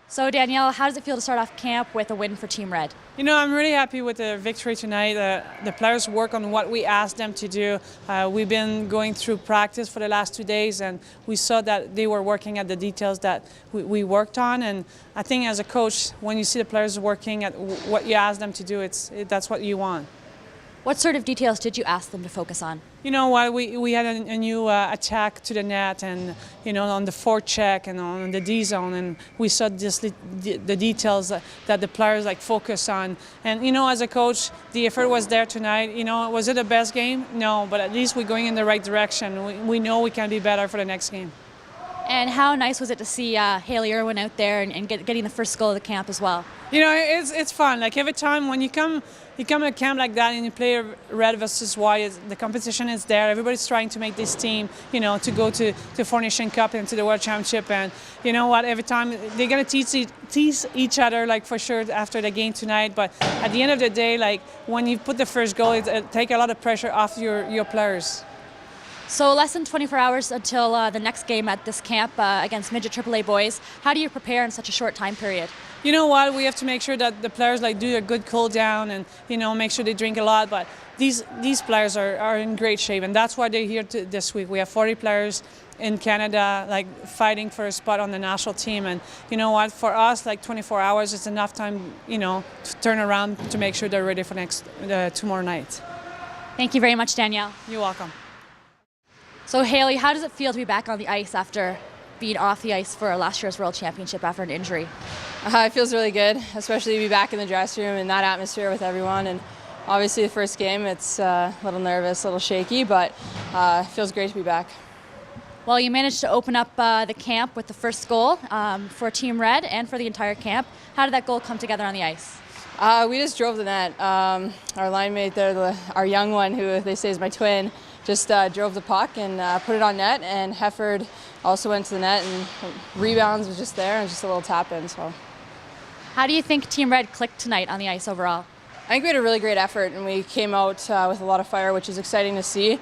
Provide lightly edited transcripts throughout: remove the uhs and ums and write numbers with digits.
So Danielle, how does it feel to start off camp with a win for Team Red? You know, I'm really happy with the victory tonight. The players work on what we asked them to do. We've been going through practice for the last 2 days, and we saw that they were working at the details that we worked on. And I think as a coach, when you see the players working at what you ask them to do, that's what you want. What sort of details did you ask them to focus on? You know what, we had a new attack to the net, and you know, on the forecheck and on the D zone, and we saw just the details that the players focus on. And you know, as a coach, the effort was there tonight. You know, was it the best game? No, but at least we're going in the right direction. We know we can be better for the next game. And how nice was it to see Hayley Irwin out there and getting the first goal of the camp as well? You know, it's fun. Like every time when you come to a camp like that and you play red versus white, the competition is there. Everybody's trying to make this team, you know, to go to the Four Nations Cup and to the World Championship. And you know what? Every time they're gonna tease each other, for sure, after the game tonight. But at the end of the day, when you put the first goal, it takes a lot of pressure off your players. So less than 24 hours until the next game at this camp against midget AAA boys. How do you prepare in such a short time period? You know what? We have to make sure that the players do a good cool down and make sure they drink a lot. But these players are in great shape, and that's why they're here this week. We have 40 players in Canada fighting for a spot on the national team, and you know what? For us, 24 hours is enough time, to turn around to make sure they're ready for tomorrow night. Thank you very much, Danielle. You're welcome. So Hayley, how does it feel to be back on the ice after being off the ice for last year's World Championship after an injury? It feels really good, especially to be back in the dressing room in that atmosphere with everyone. And obviously the first game, it's a little nervous, a little shaky, but it feels great to be back. Well, you managed to open up the camp with the first goal for Team Red and for the entire camp. How did that goal come together on the ice? We just drove the net. Our line mate there, our young one, who they say is my twin, just drove the puck and put it on net, and Hefford also went to the net, and rebounds was just there, and just a little tap in. So, how do you think Team Red clicked tonight on the ice overall? I think we had a really great effort, and we came out with a lot of fire, which is exciting to see.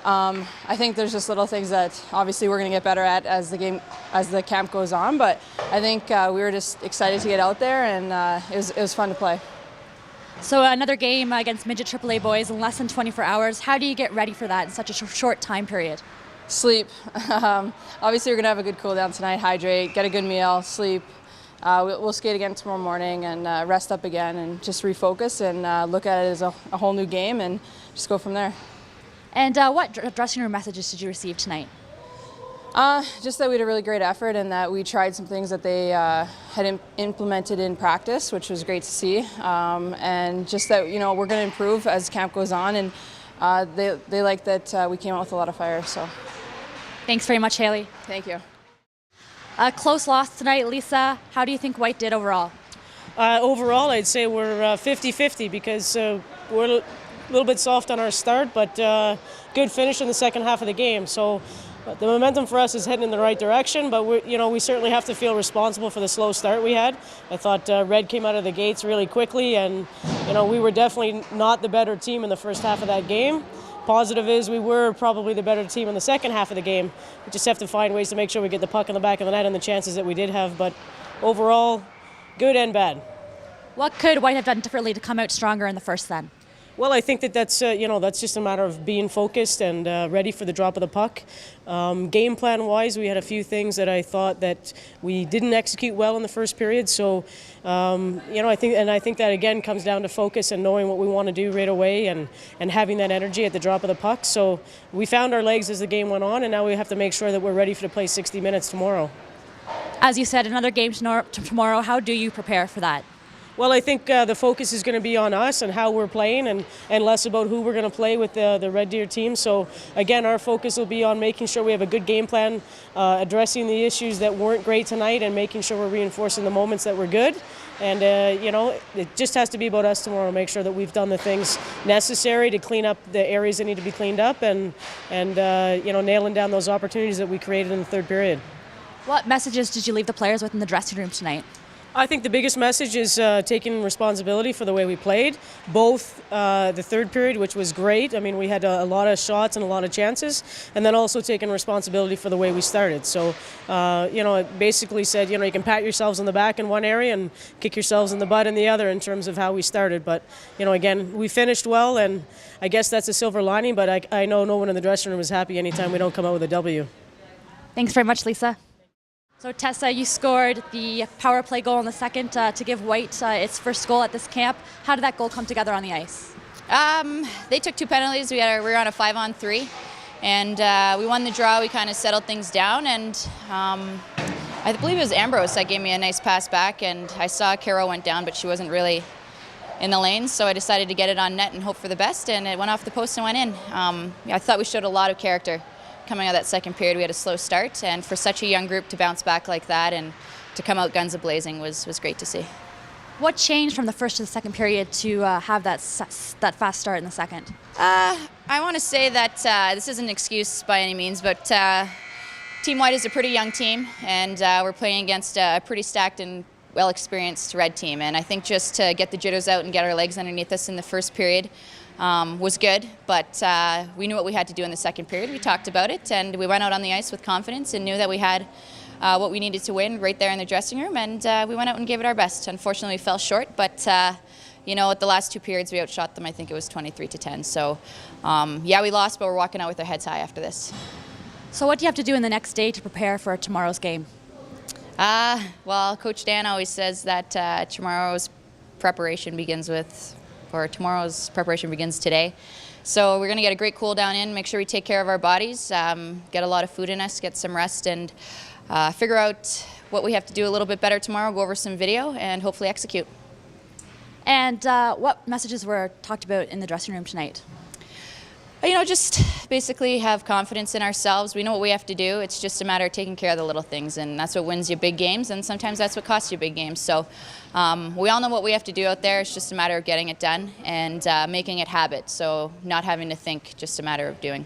I think there's just little things that obviously we're going to get better at as the camp goes on, but I think we were just excited to get out there, and it was fun to play. So another game against midget AAA boys in less than 24 hours. How do you get ready for that in such a short time period? Sleep. Obviously, we're going to have a good cool down tonight, hydrate, get a good meal, sleep. We'll skate again tomorrow morning and rest up again and just refocus and look at it as a whole new game and just go from there. And what dressing room messages did you receive tonight? Just that we had a really great effort and that we tried some things that they had implemented in practice, which was great to see. And just that, we're going to improve as camp goes on, and they like that we came out with a lot of fire. So, thanks very much, Hayley. Thank you. A close loss tonight, Lisa. How do you think White did overall? Overall, I'd say we're 50-50 because we're a little bit soft on our start, but good finish in the second half of the game. So the momentum for us is heading in the right direction, but we certainly have to feel responsible for the slow start we had. I thought Red came out of the gates really quickly, and we were definitely not the better team in the first half of that game. Positive is we were probably the better team in the second half of the game. We just have to find ways to make sure we get the puck in the back of the net and the chances that we did have, but overall, good and bad. What could White have done differently to come out stronger in the first then? Well, I think that's just a matter of being focused and ready for the drop of the puck. Game plan wise, we had a few things that I thought that we didn't execute well in the first period. So, I think that again comes down to focus and knowing what we want to do right away and having that energy at the drop of the puck. So we found our legs as the game went on, and now we have to make sure that we're ready to play 60 minutes tomorrow. As you said, another game tomorrow. How do you prepare for that? Well, I think the focus is going to be on us and how we're playing and less about who we're going to play with the Red Deer team. So, again, our focus will be on making sure we have a good game plan, addressing the issues that weren't great tonight and making sure we're reinforcing the moments that were good. And, it just has to be about us tomorrow, make sure that we've done the things necessary to clean up the areas that need to be cleaned up and nailing down those opportunities that we created in the third period. What messages did you leave the players with in the dressing room tonight? I think the biggest message is taking responsibility for the way we played, both the third period, which was great. I mean, we had a lot of shots and a lot of chances, and then also taking responsibility for the way we started. So, it basically said, you can pat yourselves on the back in one area and kick yourselves in the butt in the other in terms of how we started. But, again, we finished well, and I guess that's a silver lining, but I know no one in the dressing room is happy anytime we don't come out with a W. Thanks very much, Lisa. So Tessa, you scored the power play goal in the second to give Goyette its first goal at this camp. How did that goal come together on the ice? They took 2 penalties. We were on a 5-on-3, and we won the draw. We kind of settled things down, and I believe it was Ambrose that gave me a nice pass back, and I saw Carol went down, but she wasn't really in the lanes, so I decided to get it on net and hope for the best, and it went off the post and went in. I thought we showed a lot of character. Coming out of that second period, we had a slow start, and for such a young group to bounce back like that and to come out guns a-blazing was great to see. What changed from the first to the second period to have that fast start in the second? I want to say that this isn't an excuse by any means, but Team White is a pretty young team, and we're playing against a pretty stacked and well-experienced red team, and I think just to get the jitters out and get our legs underneath us in the first period was good, but we knew what we had to do in the second period. We talked about it, and we went out on the ice with confidence and knew that we had what we needed to win right there in the dressing room, and we went out and gave it our best. Unfortunately, we fell short, but at the last 2 periods, we outshot them. I think it was 23-10. So, yeah, we lost, but we're walking out with our heads high after this. So what do you have to do in the next day to prepare for tomorrow's game? Well, Coach Dan always says that tomorrow's preparation begins today. So we're going to get a great cool down in, make sure we take care of our bodies, get a lot of food in us, get some rest, and figure out what we have to do a little bit better tomorrow, go over some video, and hopefully execute. And what messages were talked about in the dressing room tonight? Just basically have confidence in ourselves. We know what we have to do. It's just a matter of taking care of the little things, and that's what wins you big games, and sometimes that's what costs you big games. So we all know what we have to do out there. It's just a matter of getting it done and making it habit, so not having to think, just a matter of doing.